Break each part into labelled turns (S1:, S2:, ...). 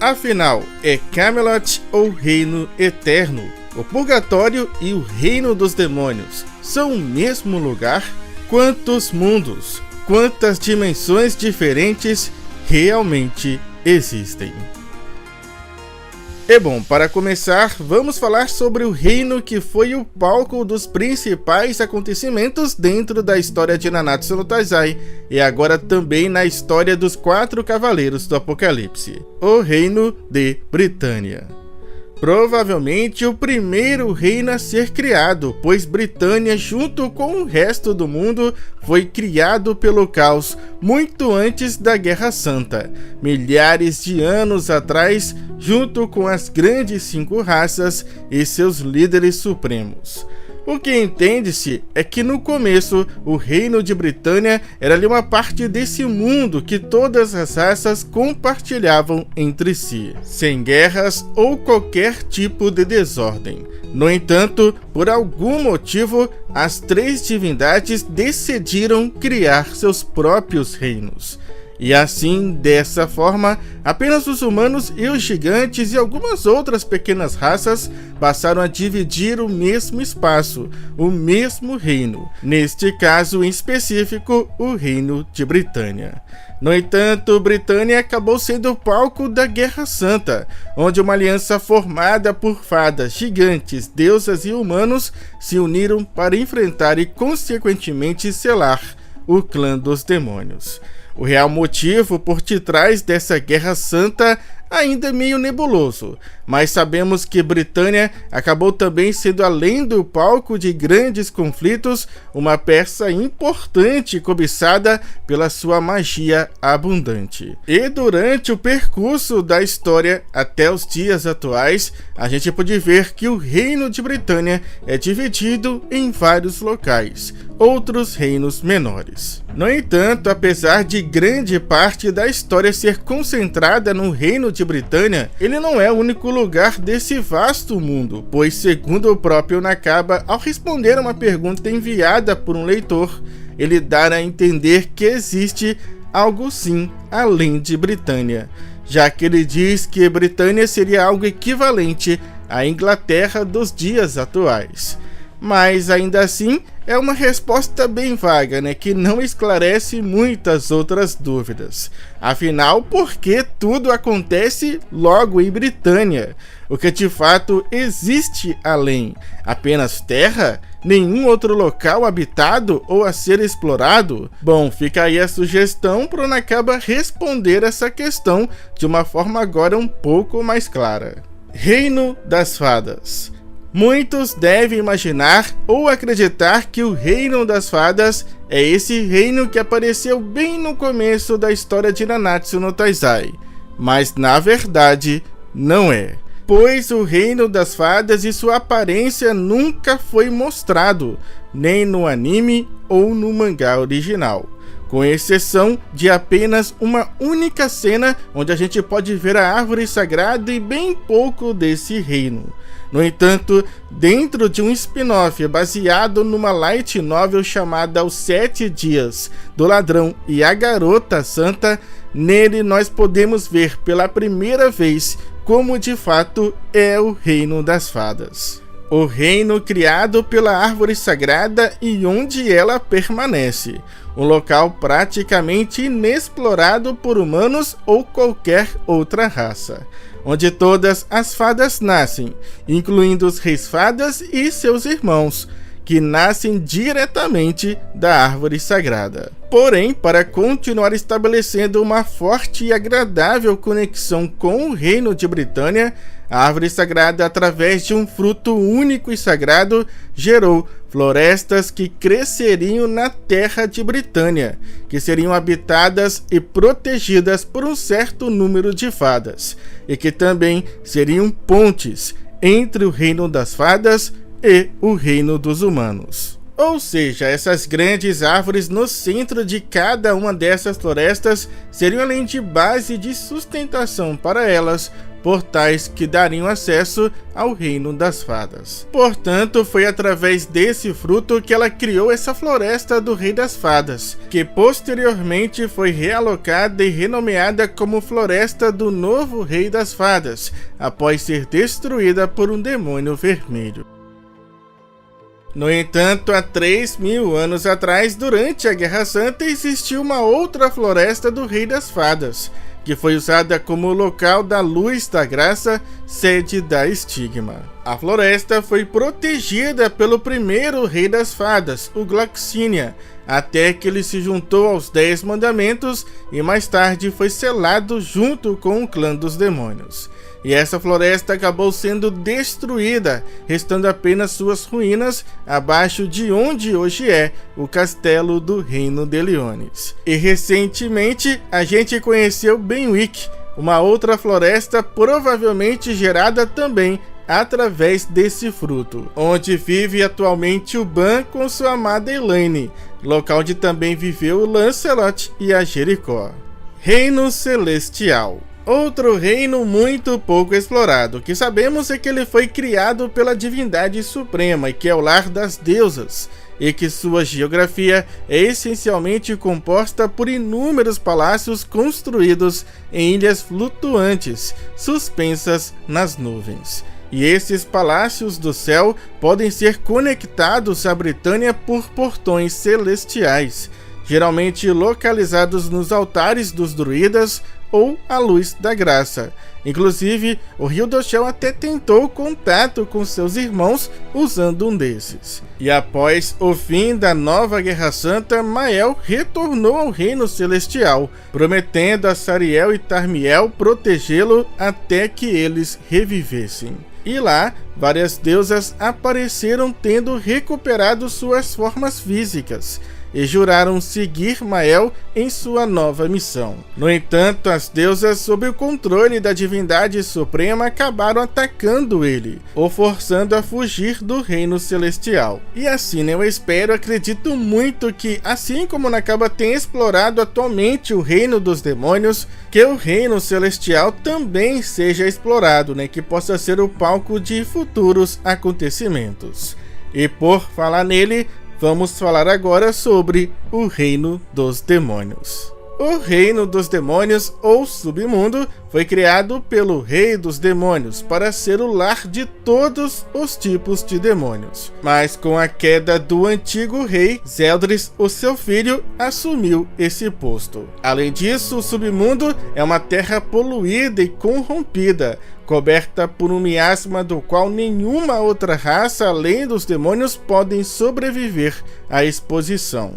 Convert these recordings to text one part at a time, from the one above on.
S1: Afinal, é Camelot ou Reino Eterno? O Purgatório e o Reino dos Demônios são o mesmo lugar? Quantos mundos, quantas dimensões diferentes realmente existem? E bom, para começar, vamos falar sobre o reino que foi o palco dos principais acontecimentos dentro da história de Nanatsu no Taizai e agora também na história dos 4 Cavaleiros do Apocalipse, o Reino de Britânia. Provavelmente o primeiro reino a ser criado, pois Britânia, junto com o resto do mundo, foi criado pelo caos muito antes da Guerra Santa, milhares de anos atrás, junto com as grandes 5 raças e seus líderes supremos. O que entende-se é que no começo o reino de Britânia era ali uma parte desse mundo que todas as raças compartilhavam entre si, sem guerras ou qualquer tipo de desordem. No entanto, por algum motivo, as 3 divindades decidiram criar seus próprios reinos. E assim, dessa forma, apenas os humanos e os gigantes e algumas outras pequenas raças passaram a dividir o mesmo espaço, o mesmo reino, neste caso em específico, o Reino de Britânia. No entanto, Britânia acabou sendo o palco da Guerra Santa, onde uma aliança formada por fadas, gigantes, deusas e humanos se uniram para enfrentar e consequentemente selar o clã dos demônios. O real motivo por detrás dessa Guerra Santa ainda é meio nebuloso, mas sabemos que Britânia acabou também sendo, além do palco de grandes conflitos, uma peça importante cobiçada pela sua magia abundante. E durante o percurso da história até os dias atuais, a gente pode ver que o Reino de Britânia é dividido em vários locais, outros reinos menores. No entanto, apesar de grande parte da história ser concentrada no Reino de Britânia, ele não é o único lugar desse vasto mundo, pois segundo o próprio Nakaba, ao responder a uma pergunta enviada por um leitor, ele dá a entender que existe algo sim além de Britânia, já que ele diz que Britânia seria algo equivalente à Inglaterra dos dias atuais. Mas ainda assim é uma resposta bem vaga, que não esclarece muitas outras dúvidas. Afinal, por que tudo acontece logo em Britânia? O que de fato existe além? Apenas terra? Nenhum outro local habitado ou a ser explorado? Bom, fica aí a sugestão para o Nakaba responder essa questão de uma forma agora um pouco mais clara. Reino das Fadas. Muitos devem imaginar ou acreditar que o Reino das Fadas é esse reino que apareceu bem no começo da história de Nanatsu no Taizai, mas na verdade não é, pois o Reino das Fadas e sua aparência nunca foi mostrado, nem no anime ou no mangá original, com exceção de apenas uma única cena onde a gente pode ver a árvore sagrada e bem pouco desse reino. No entanto, dentro de um spin-off baseado numa light novel chamada Os 7 Dias do Ladrão e a Garota Santa, nele nós podemos ver pela primeira vez como de fato é o Reino das Fadas. O reino criado pela árvore sagrada e onde ela permanece, um local praticamente inexplorado por humanos ou qualquer outra raça, onde todas as fadas nascem, incluindo os reis fadas e seus irmãos, que nascem diretamente da árvore sagrada. Porém, para continuar estabelecendo uma forte e agradável conexão com o Reino de Britânia, a árvore sagrada, através de um fruto único e sagrado, gerou florestas que cresceriam na terra de Britânia, que seriam habitadas e protegidas por um certo número de fadas, e que também seriam pontes entre o Reino das Fadas e o Reino dos Humanos. Ou seja, essas grandes árvores no centro de cada uma dessas florestas seriam, além de base de sustentação para elas, portais que dariam acesso ao reino das fadas. Portanto, foi através desse fruto que ela criou essa floresta do Rei das Fadas, que posteriormente foi realocada e renomeada como Floresta do Novo Rei das Fadas, após ser destruída por um demônio vermelho. No entanto, há 3.000 anos atrás, durante a Guerra Santa, existiu uma outra floresta do Rei das Fadas, que foi usada como local da Luz da Graça, sede da Estigma. A floresta foi protegida pelo primeiro Rei das Fadas, o Gloxinia, até que ele se juntou aos 10 Mandamentos e mais tarde foi selado junto com o clã dos demônios. E essa floresta acabou sendo destruída, restando apenas suas ruínas abaixo de onde hoje é o castelo do Reino de Leones. E recentemente a gente conheceu Benwick, uma outra floresta provavelmente gerada também através desse fruto, onde vive atualmente o Ban com sua amada Elaine, local onde também viveu o Lancelot e a Jericó. Reino Celestial. Outro reino muito pouco explorado, que sabemos é que ele foi criado pela divindade suprema e que é o lar das deusas, e que sua geografia é essencialmente composta por inúmeros palácios construídos em ilhas flutuantes, suspensas nas nuvens. E esses palácios do céu podem ser conectados à Britânia por portões celestiais, geralmente localizados nos altares dos druidas ou a Luz da Graça. Inclusive, o Rio do Chão até tentou contato com seus irmãos usando um desses. E após o fim da Nova Guerra Santa, Mael retornou ao Reino Celestial, prometendo a Sariel e Tarmiel protegê-lo até que eles revivessem. E lá, várias deusas apareceram tendo recuperado suas formas físicas, e juraram seguir Mael em sua nova missão. No entanto, as deusas, sob o controle da divindade suprema, acabaram atacando ele, o forçando a fugir do reino celestial. E assim, eu acredito muito que, assim como Nakaba tem explorado atualmente o reino dos demônios, que o reino celestial também seja explorado, que possa ser o palco de futuros acontecimentos. E por falar nele, vamos falar agora sobre o Reino dos Demônios. O Reino dos Demônios, ou Submundo, foi criado pelo Rei dos Demônios para ser o lar de todos os tipos de demônios. Mas com a queda do antigo rei, Zeldris, o seu filho, assumiu esse posto. Além disso, o Submundo é uma terra poluída e corrompida, coberta por um miasma do qual nenhuma outra raça além dos demônios podem sobreviver à exposição.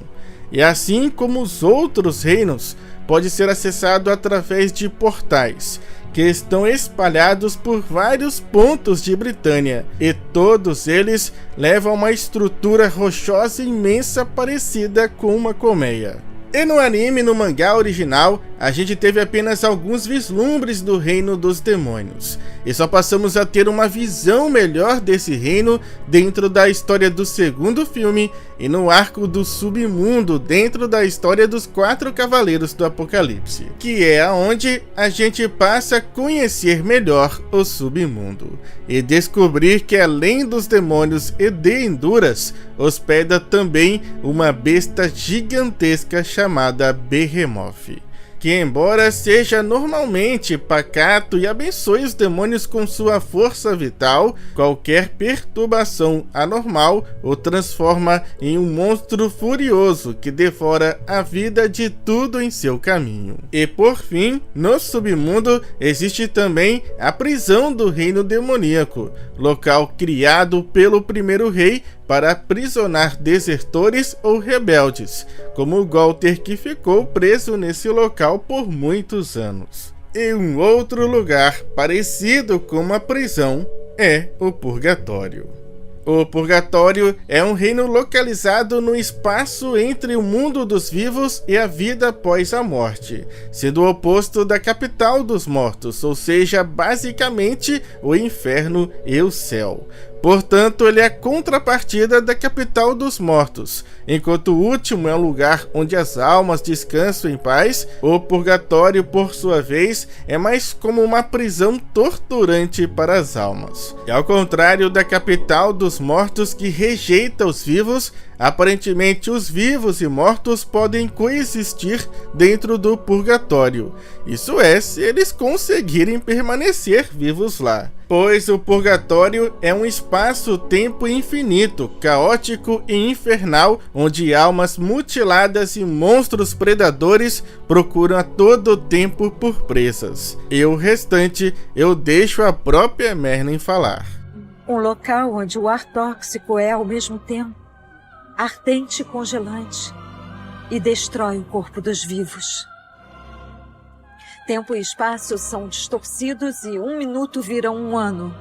S1: E assim como os outros reinos, pode ser acessado através de portais, que estão espalhados por vários pontos de Britânia, e todos eles levam a uma estrutura rochosa imensa parecida com uma colmeia. E no anime e no mangá original, a gente teve apenas alguns vislumbres do reino dos demônios, e só passamos a ter uma visão melhor desse reino dentro da história do segundo filme e no arco do Submundo dentro da história dos 4 Cavaleiros do Apocalipse, que é aonde a gente passa a conhecer melhor o Submundo e descobrir que além dos demônios e de Enduras, hospeda também uma besta gigantesca chamada Behemoth, que embora seja normalmente pacato e abençoe os demônios com sua força vital, qualquer perturbação anormal o transforma em um monstro furioso que devora a vida de tudo em seu caminho. E por fim, no Submundo existe também a prisão do reino demoníaco, local criado pelo primeiro rei para aprisionar desertores ou rebeldes, como o Golter, que ficou preso nesse local por muitos anos. E um outro lugar parecido com uma prisão é o Purgatório. O Purgatório é um reino localizado no espaço entre o mundo dos vivos e a vida após a morte, sendo o oposto da capital dos mortos, ou seja, basicamente o inferno e o céu. Portanto, ele é a contrapartida da capital dos mortos. Enquanto o último é um lugar onde as almas descansam em paz, o purgatório, por sua vez, é mais como uma prisão torturante para as almas. E ao contrário da capital dos mortos, que rejeita os vivos, aparentemente os vivos e mortos podem coexistir dentro do purgatório. Isso é, se eles conseguirem permanecer vivos lá. Pois o purgatório é um espaço-tempo infinito, caótico e infernal, onde almas mutiladas e monstros predadores procuram a todo tempo por presas. E o restante eu deixo a própria Merlin falar.
S2: Um local onde o ar tóxico é ao mesmo tempo ardente e congelante e destrói o corpo dos vivos. Tempo e espaço são distorcidos e 1 minuto vira 1 ano.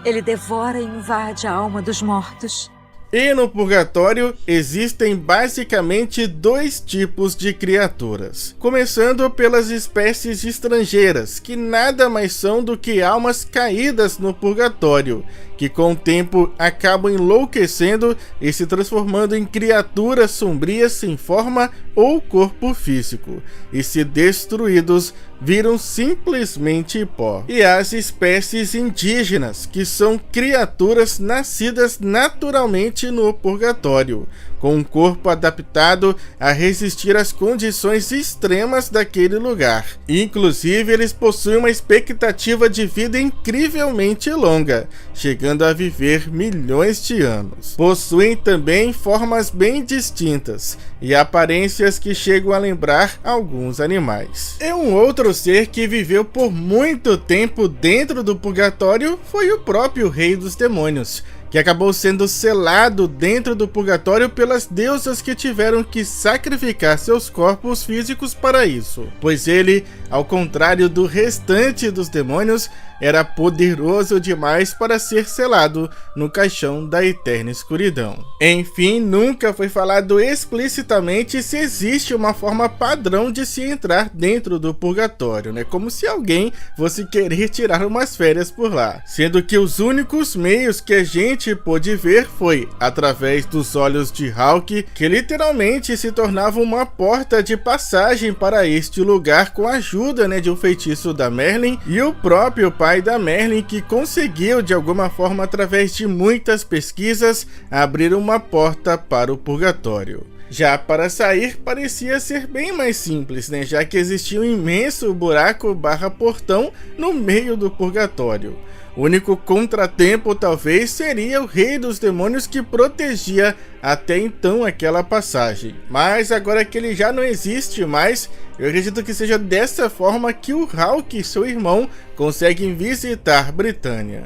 S2: Ele devora e invade a alma dos mortos.
S1: E no purgatório existem basicamente 2 tipos de criaturas. Começando pelas espécies estrangeiras, que nada mais são do que almas caídas no purgatório, que com o tempo acabam enlouquecendo e se transformando em criaturas sombrias sem forma ou corpo físico, e se destruídos, viram simplesmente pó. E as espécies indígenas, que são criaturas nascidas naturalmente no purgatório, com um corpo adaptado a resistir às condições extremas daquele lugar. Inclusive, eles possuem uma expectativa de vida incrivelmente longa, chegando a viver milhões de anos. Possuem também formas bem distintas e aparências que chegam a lembrar alguns animais. E um outro ser que viveu por muito tempo dentro do purgatório foi o próprio Rei dos Demônios, que acabou sendo selado dentro do purgatório pelas deusas que tiveram que sacrificar seus corpos físicos para isso, pois ele, ao contrário do restante dos demônios, era poderoso demais para ser selado no caixão da eterna escuridão. Enfim, nunca foi falado explicitamente se existe uma forma padrão de se entrar dentro do purgatório, né? Como se alguém fosse querer tirar umas férias por lá. Sendo que os únicos meios que a gente pôde ver foi através dos olhos de Hawke, que literalmente se tornavam uma porta de passagem para este lugar com a ajuda, né, de um feitiço da Merlin, e o próprio pai da Merlin, que conseguiu de alguma forma, através de muitas pesquisas, abrir uma porta para o purgatório. Já para sair parecia ser bem mais simples, né, já que existia um imenso buraco / portão no meio do purgatório. O único contratempo talvez seria o Rei dos Demônios, que protegia até então aquela passagem. Mas agora que ele já não existe mais, eu acredito que seja dessa forma que o Hawke e seu irmão conseguem visitar Britânia.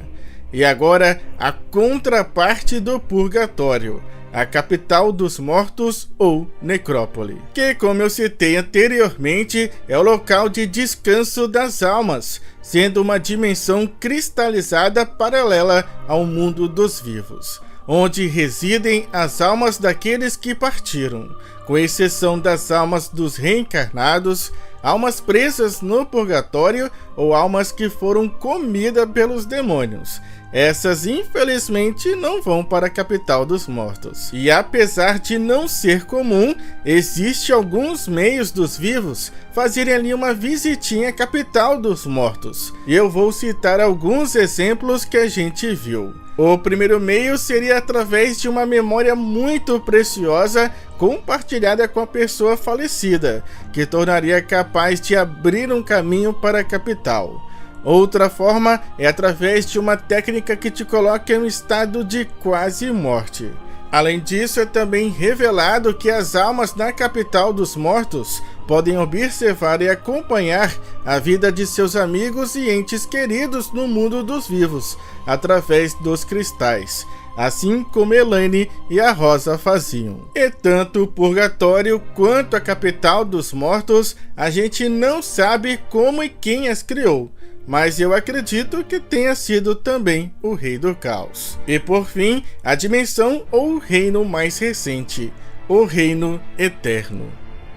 S1: E agora a contraparte do purgatório, a capital dos mortos, ou necrópole, que, como eu citei anteriormente, é o local de descanso das almas, sendo uma dimensão cristalizada paralela ao mundo dos vivos, onde residem as almas daqueles que partiram, com exceção das almas dos reencarnados, almas presas no purgatório ou almas que foram comidas pelos demônios. Essas, infelizmente, não vão para a capital dos mortos. E apesar de não ser comum, existe alguns meios dos vivos fazerem ali uma visitinha à capital dos mortos. E eu vou citar alguns exemplos que a gente viu. O primeiro meio seria através de uma memória muito preciosa compartilhada com a pessoa falecida, que tornaria capaz de abrir um caminho para a capital. Outra forma é através de uma técnica que te coloca em um estado de quase morte. Além disso, é também revelado que as almas na capital dos mortos podem observar e acompanhar a vida de seus amigos e entes queridos no mundo dos vivos, através dos cristais, assim como Elaine e a Rosa faziam. E tanto o purgatório quanto a capital dos mortos, a gente não sabe como e quem as criou, mas eu acredito que tenha sido também o Rei do Caos. E por fim, a dimensão ou o reino mais recente, o Reino Eterno.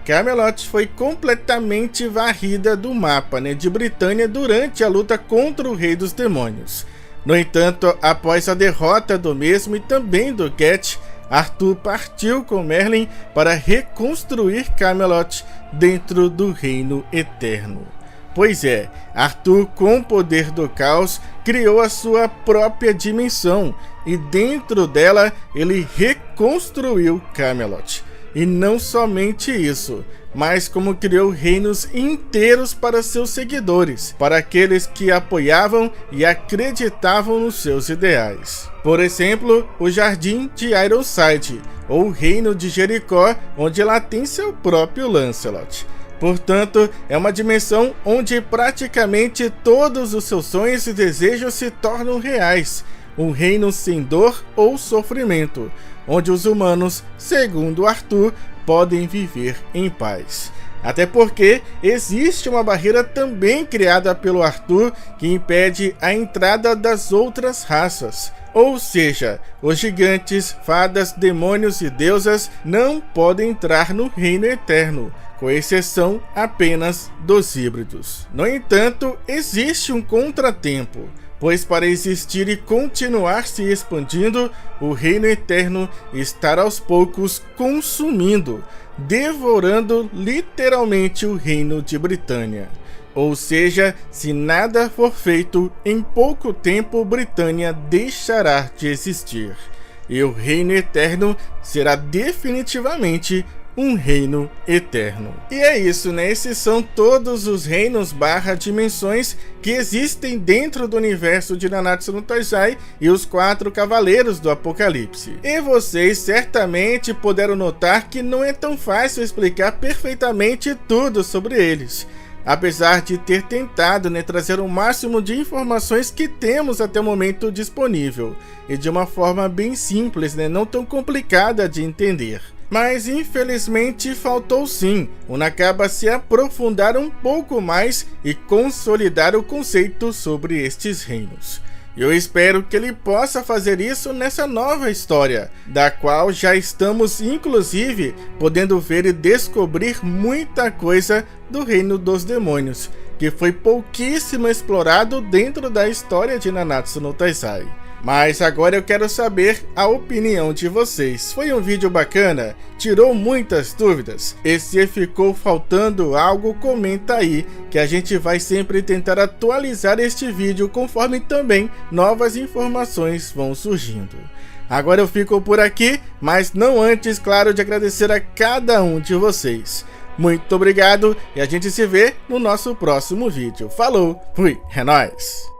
S1: Camelot foi completamente varrida do mapa, de Britânia durante a luta contra o Rei dos Demônios. No entanto, após a derrota do mesmo e também do Cat, Arthur partiu com Merlin para reconstruir Camelot dentro do Reino Eterno. Pois é, Arthur, com o poder do caos, criou a sua própria dimensão e dentro dela ele reconstruiu Camelot. E não somente isso, mas como criou reinos inteiros para seus seguidores, para aqueles que apoiavam e acreditavam nos seus ideais. Por exemplo, o Jardim de Ironside, ou o Reino de Jericó, onde lá tem seu próprio Lancelot. Portanto, é uma dimensão onde praticamente todos os seus sonhos e desejos se tornam reais. Um reino sem dor ou sofrimento, onde os humanos, segundo Arthur, podem viver em paz. Até porque existe uma barreira também criada pelo Arthur que impede a entrada das outras raças. Ou seja, os gigantes, fadas, demônios e deusas não podem entrar no Reino Eterno, com exceção apenas dos híbridos. No entanto, existe um contratempo, pois para existir e continuar se expandindo, o Reino Eterno está aos poucos consumindo, devorando literalmente o Reino de Britânia. Ou seja, se nada for feito, em pouco tempo Britânia deixará de existir, e o Reino Eterno será definitivamente um reino eterno. E é isso, né? Esses são todos os reinos / dimensões que existem dentro do universo de Nanatsu no Taizai e os 4 cavaleiros do Apocalipse. E vocês certamente puderam notar que não é tão fácil explicar perfeitamente tudo sobre eles. Apesar de ter tentado, trazer o máximo de informações que temos até o momento disponível, e de uma forma bem simples, não tão complicada de entender. Mas infelizmente faltou sim o Nakaba se aprofundar um pouco mais e consolidar o conceito sobre estes reinos. Eu espero que ele possa fazer isso nessa nova história, da qual já estamos inclusive podendo ver e descobrir muita coisa do Reino dos Demônios, que foi pouquíssimo explorado dentro da história de Nanatsu no Taizai. Mas agora eu quero saber a opinião de vocês. Foi um vídeo bacana? Tirou muitas dúvidas? E se ficou faltando algo, comenta aí, que a gente vai sempre tentar atualizar este vídeo conforme também novas informações vão surgindo. Agora eu fico por aqui, mas não antes, claro, de agradecer a cada um de vocês. Muito obrigado e a gente se vê no nosso próximo vídeo. Falou, fui, é nóis!